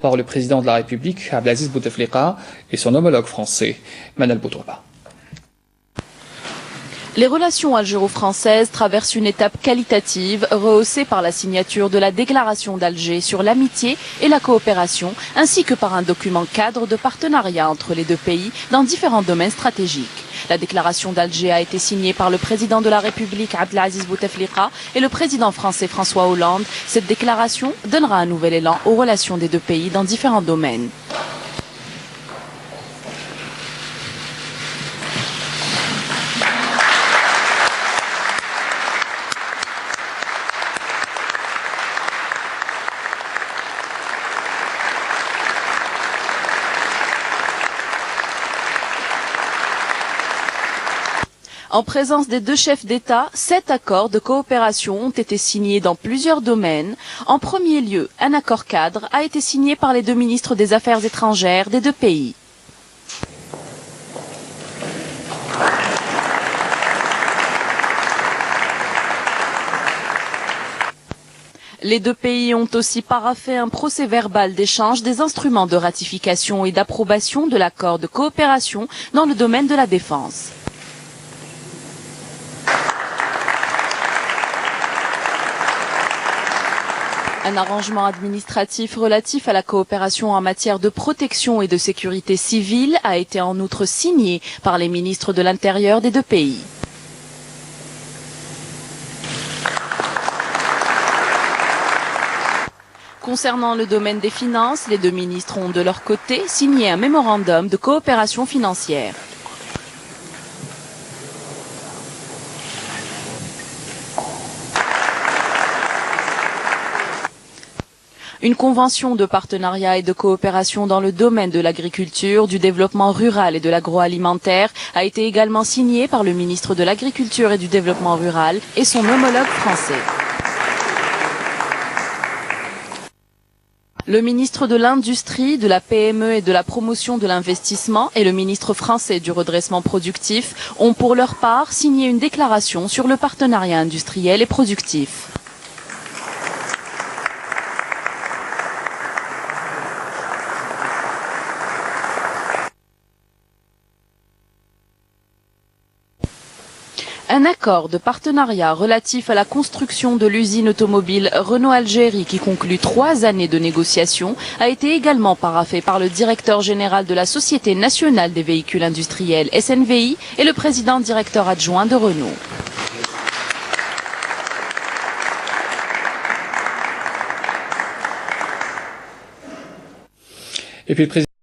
par le président de la République, Abdelaziz Bouteflika, et son homologue français, Manel Boutourba. Les relations algéro-françaises traversent une étape qualitative rehaussée par la signature de la déclaration d'Alger sur l'amitié et la coopération, ainsi que par un document cadre de partenariat entre les deux pays dans différents domaines stratégiques. La déclaration d'Alger a été signée par le président de la République Abdelaziz Bouteflika et le président français François Hollande. Cette déclaration donnera un nouvel élan aux relations des deux pays dans différents domaines. En présence des deux chefs d'État, 7 accords de coopération ont été signés dans plusieurs domaines. En premier lieu, un accord cadre a été signé par les deux ministres des Affaires étrangères des deux pays. Les deux pays ont aussi paraphé un procès-verbal d'échange des instruments de ratification et d'approbation de l'accord de coopération dans le domaine de la défense. Un arrangement administratif relatif à la coopération en matière de protection et de sécurité civile a été en outre signé par les ministres de l'Intérieur des deux pays. Concernant le domaine des finances, les deux ministres ont de leur côté signé un mémorandum de coopération financière. Une convention de partenariat et de coopération dans le domaine de l'agriculture, du développement rural et de l'agroalimentaire a été également signée par le ministre de l'Agriculture et du Développement rural et son homologue français. Le ministre de l'Industrie, de la PME et de la Promotion de l'investissement et le ministre français du redressement productif ont pour leur part signé une déclaration sur le partenariat industriel et productif. Un accord de partenariat relatif à la construction de l'usine automobile Renault Algérie qui conclut 3 années de négociations a été également paraphé par le directeur général de la Société nationale des véhicules industriels SNVI et le président directeur adjoint de Renault. Et puis le président